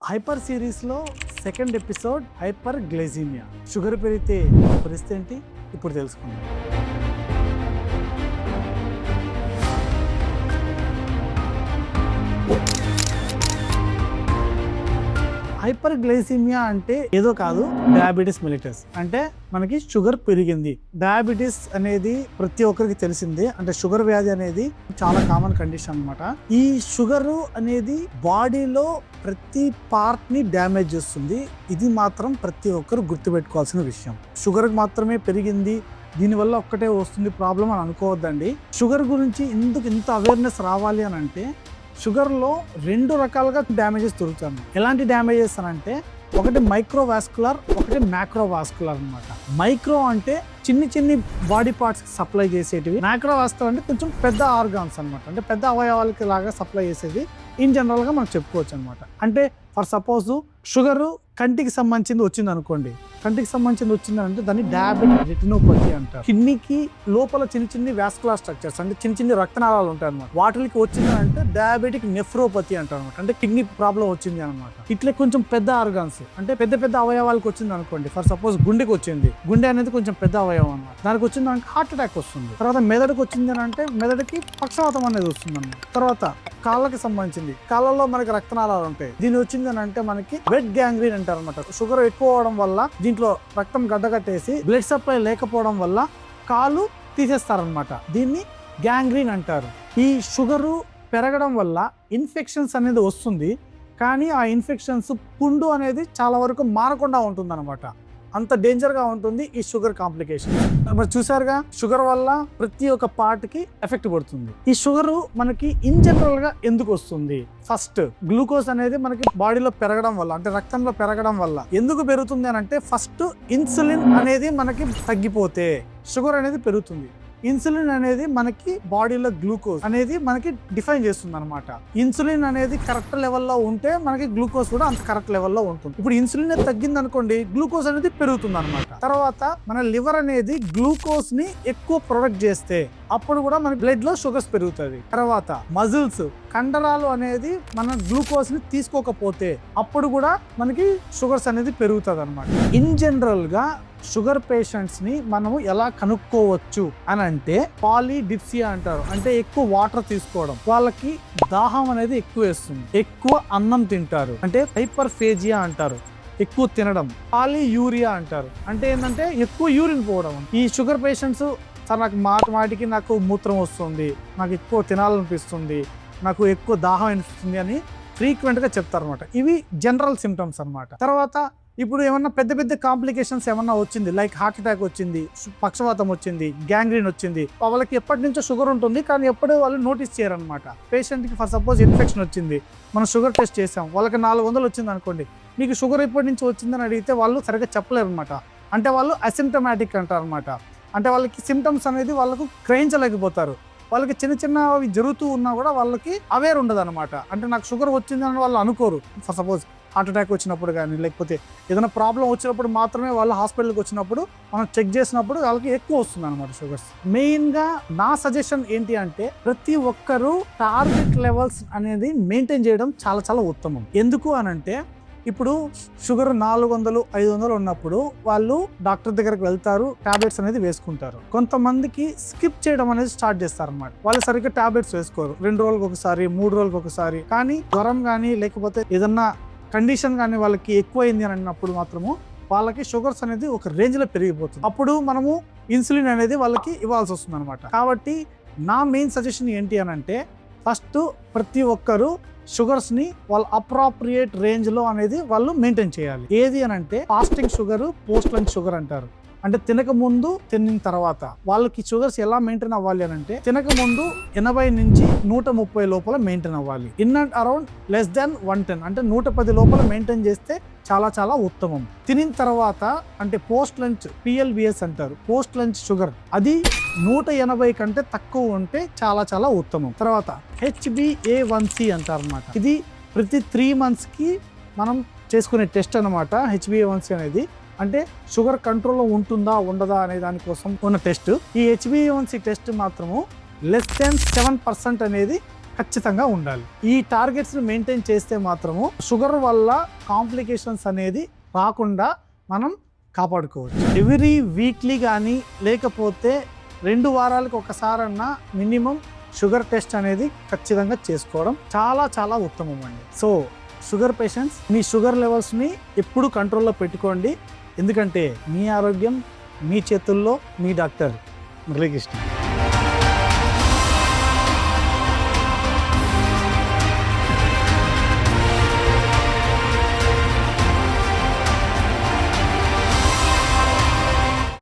Hyper సిరీస్లో second episode hyper glycaemia. Sugar పెరిగితే పరిస్థితి ఏంటి ఇప్పుడు తెలుసుకుందాం. హైపర్ గ్లైసీమియా అంటే ఏదో కాదు, డయాబెటీస్ మెలిటస్. అంటే మనకి షుగర్ పెరిగింది. డయాబెటీస్ అనేది ప్రతి ఒక్కరికి తెలిసిందే. అంటే షుగర్ వ్యాధి అనేది చాలా కామన్ కండిషన్ అన్నమాట. ఈ షుగర్ అనేది బాడీలో ప్రతి పార్ట్ ని డ్యామేజ్ చేస్తుంది. ఇది మాత్రం ప్రతి ఒక్కరు గుర్తుపెట్టుకోవాల్సిన విషయం. షుగర్ మాత్రమే పెరిగింది, దీనివల్ల ఒక్కటే వస్తుంది ప్రాబ్లం అని అనుకోవద్దండి. షుగర్ గురించి ఎందుకు ఇంత అవేర్నెస్ రావాలి అని అంటే, షుగర్లో రెండు రకాలుగా డ్యామేజెస్ దొరుకుతాయి. ఎలాంటి డ్యామేజెస్ అని అంటే, ఒకటి మైక్రోవాస్కులర్, ఒకటి మ్యాక్రోవాస్కులర్ అనమాట. మైక్రో అంటే చిన్ని బాడీ పార్ట్స్ సప్లై చేసేటివి. మ్యాక్రోవాస్కులర్ అంటే కొంచెం పెద్ద ఆర్గాన్స్ అనమాట. అంటే పెద్ద అవయవాలకి లాగా సప్లై చేసేది ఇన్ జనరల్గా మనం చెప్పుకోవచ్చు అనమాట. అంటే ఫర్ సపోజ్ షుగర్ కంటికి సంబంధించింది వచ్చింది అనుకోండి. కంటికి సంబంధించింది వచ్చిందంటే దాన్ని డయాబెటిక్ రెటినోపతి అంటారు. కిడ్నీకి లోపల చిన్ని వాస్కులర్ స్ట్రక్చర్స్ అంటే చిన్ని రక్తనాళాలు ఉంటాయి అనమాట. వాటికి వచ్చిందంటే డయాబెటిక్ నెఫ్రోపతి అంటారు అనమాట. అంటే కిడ్నీ ప్రాబ్లం వచ్చింది అనమాట. ఇట్లా కొంచెం పెద్ద ఆర్గాన్స్ అంటే పెద్ద అవయవాలకు వచ్చింది అనుకోండి. ఫర్ సపోజ్ గుండెకి వచ్చింది. గుండె అనేది కొంచెం పెద్ద అవయవం అన్నమాట. దానికి వచ్చింది అంటే హార్ట్ అటాక్ వస్తుంది. తర్వాత మెదడుకి వచ్చింది అని అంటే మెదడుకి పక్షవాతం అనేది వస్తుంది అన్నమాట. తర్వాత కాళ్ళకి సంబంధించింది. కాళ్ళలో మనకి రక్తనాళాలు ఉంటాయి. దీని వచ్చింది అని అంటే మనకి వెట్ గ్యాంగ్రీన్ అంటారు అనమాట. షుగర్ ఎక్కువ అవడం వల్ల దీంట్లో రక్తం గడ్డగట్టేసి బ్లడ్ సప్లై లేకపోవడం వల్ల కాలు తీసేస్తారనమాట. దీన్ని గ్యాంగ్రీన్ అంటారు. ఈ షుగరు పెరగడం వల్ల ఇన్ఫెక్షన్స్ అనేది వస్తుంది. కానీ ఆ ఇన్ఫెక్షన్స్ పుండు అనేది చాలా వరకు మారకుండా ఉంటుంది అనమాట. అంత డేంజర్గా ఉంటుంది ఈ షుగర్ కాంప్లికేషన్. మరి చూసారుగా, షుగర్ వల్ల ప్రతి ఒక్క పార్ట్కి ఎఫెక్ట్ పడుతుంది. ఈ షుగర్ మనకి ఇన్ జనరల్గా ఎందుకు వస్తుంది? ఫస్ట్ గ్లూకోజ్ అనేది మనకి బాడీలో పెరగడం వల్ల, అంటే రక్తంలో పెరగడం వల్ల. ఎందుకు పెరుగుతుంది అని అంటే, ఫస్ట్ ఇన్సులిన్ అనేది మనకి తగ్గిపోతే షుగర్ అనేది పెరుగుతుంది. ఇన్సులిన్ అనేది మనకి బాడీలో గ్లూకోజ్ అనేది మనకి డిఫైన్ చేస్తుంది అనమాట. ఇన్సులిన్ అనేది కరెక్ట్ లెవెల్లో ఉంటే మనకి గ్లూకోజ్ కూడా అంత కరెక్ట్ లెవెల్లో ఉంటుంది. ఇప్పుడు ఇన్సులిన్ తగ్గింది అనుకోండి, గ్లూకోజ్ అనేది పెరుగుతుంది అనమాట. తర్వాత మన లివర్ అనేది గ్లూకోజ్ ని ఎక్కువ ప్రొడక్ట్ చేస్తే అప్పుడు కూడా మన బ్లడ్ లో షుగర్స్ పెరుగుతుంది. తర్వాత మజిల్స్, కండరాలు అనేది మన గ్లూకోజ్ ని తీసుకోకపోతే అప్పుడు కూడా మనకి షుగర్స్ అనేది పెరుగుతుంది అనమాట. ఇన్ జనరల్ గా షుగర్ పేషెంట్స్ ని మనము ఎలా కనుక్కోవచ్చు అని అంటే, పాలిడిప్సియా అంటారు. అంటే ఎక్కువ వాటర్ తీసుకోవడం, వాళ్ళకి దాహం అనేది ఎక్కువ వేస్తుంది, ఎక్కువ అన్నం తింటారు, అంటే హైపర్ఫేజియా అంటారు, ఎక్కువ తినడం. పాలియూరియా అంటారు. అంటే ఏంటంటే ఎక్కువ యూరిన్ పోవడం. ఈ షుగర్ పేషెంట్స్, సార్ నాకు మాటికి నాకు మూత్రం వస్తుంది, నాకు ఎక్కువ తినాలనిపిస్తుంది, నాకు ఎక్కువ దాహం అనిపిస్తుంది అని ఫ్రీక్వెంట్గా చెప్తారనమాట. ఇవి జనరల్ సిమ్టమ్స్ అనమాట. తర్వాత ఇప్పుడు ఏమన్నా పెద్ద కాంప్లికేషన్స్ ఏమన్నా వచ్చింది, లైక్ హార్ట్ అటాక్ వచ్చింది, పక్షవాతం వచ్చింది, గ్యాంగ్రీన్ వచ్చింది, వాళ్ళకి ఎప్పటి నుంచో షుగర్ ఉంటుంది కానీ ఎప్పుడూ వాళ్ళు నోటీస్ చేయరనమాట. పేషెంట్కి ఫర్ సపోజ్ ఇన్ఫెక్షన్ వచ్చింది, మనం షుగర్ టెస్ట్ చేసాం, వాళ్ళకి 400 వచ్చింది అనుకోండి. మీకు షుగర్ ఎప్పటి నుంచి వచ్చిందని అడిగితే వాళ్ళు సరిగ్గా చెప్పలేరు అనమాట. అంటే వాళ్ళు అసిమ్టమాటిక్ అంటారు అనమాట. అంటే వాళ్ళకి సిమ్టమ్స్ అనేది వాళ్ళకు గ్రహించలేకపోతారు. వాళ్ళకి చిన్నవి జరుగుతూ ఉన్నా కూడా వాళ్ళకి అవేర్ ఉండదు అనమాట. అంటే నాకు షుగర్ వచ్చిందని వాళ్ళు అనుకోరు. ఫర్ సపోజ్ హార్ట్ అటాక్ వచ్చినప్పుడు కానీ, లేకపోతే ఏదైనా ప్రాబ్లం వచ్చినప్పుడు మాత్రమే వాళ్ళు హాస్పిటల్కి వచ్చినప్పుడు మనం చెక్ చేసినప్పుడు వాళ్ళకి ఎక్కువ వస్తుంది అనమాట షుగర్స్. మెయిన్గా నా సజెషన్ ఏంటి అంటే, ప్రతి ఒక్కరూ టార్గెట్ లెవెల్స్ అనేది మెయింటైన్ చేయడం చాలా ఉత్తమం. ఎందుకు అనంటే, ఇప్పుడు షుగర్ 400, 500 ఉన్నప్పుడు వాళ్ళు డాక్టర్ దగ్గరకు వెళ్తారు, టాబ్లెట్స్ అనేది వేసుకుంటారు. కొంతమందికి స్కిప్ చేయడం అనేది స్టార్ట్ చేస్తారు అనమాట. వాళ్ళు సరిగ్గా టాబ్లెట్స్ వేసుకోరు, 2 రోజులకు ఒకసారి, 3 రోజులకు ఒకసారి. కానీ జ్వరం కానీ లేకపోతే ఏదన్నా కండిషన్ కానీ వాళ్ళకి ఎక్కువైంది అని అన్నప్పుడు మాత్రము వాళ్ళకి షుగర్స్ అనేది ఒక రేంజ్లో పెరిగిపోతుంది. అప్పుడు మనము ఇన్సులిన్ అనేది వాళ్ళకి ఇవ్వాల్సి వస్తుంది అనమాట. కాబట్టి నా మెయిన్ సజెషన్ ఏంటి అని అంటే, ఫస్ట్ ప్రతి ఒక్కరు షుగర్స్ ని వాళ్ళ అప్రాప్రియేట్ రేంజ్ లో అనేది వాళ్ళు మెయింటైన్ చేయాలి. ఏది అని అంటే, fasting sugar, post lunch sugar అంటారు. అంటే తినక ముందు, తిన్న తర్వాత వాళ్ళకి షుగర్స్ ఎలా మెయింటైన్ అవ్వాలి అని అంటే, తినక ముందు 80 నుంచి 130 లోపల మెయింటైన్ అవ్వాలి. In and around less than 110 అంటే 110 లోపల మెయింటైన్ చేస్తే చాలా ఉత్తమం. తినిన తర్వాత అంటే పోస్ట్ లంచ్, PLBS అంటారు, పోస్ట్ లంచ్ షుగర్, అది 180 కంటే తక్కువ ఉంటే చాలా ఉత్తమం. తర్వాత HbA1c అంటారు అనమాట. ఇది ప్రతి 3 monthsకి మనం చేసుకునే టెస్ట్ అనమాట. HbA1c అనేది అంటే షుగర్ కంట్రోల్లో ఉంటుందా ఉండదా అనే దానికోసం ఉన్న టెస్ట్. ఈ HbA1c టెస్ట్ మాత్రము less than 7% అనేది ఖచ్చితంగా ఉండాలి. ఈ టార్గెట్స్ని మెయింటైన్ చేస్తే మాత్రము షుగర్ వల్ల కాంప్లికేషన్స్ అనేది రాకుండా మనం కాపాడుకోవచ్చు. ఎవ్రీ వీక్లీ కానీ లేకపోతే 2 వారాలకు ఒకసారన్నా మినిమం షుగర్ టెస్ట్ అనేది ఖచ్చితంగా చేసుకోవడం చాలా చాలా ఉత్తమం అండి. సో షుగర్ పేషెంట్స్, మీ షుగర్ లెవెల్స్ని ఎప్పుడు కంట్రోల్లో పెట్టుకోండి. ఎందుకంటే మీ ఆరోగ్యం మీ చేతుల్లో. మీ డాక్టర్ మురళీకృష్ణ.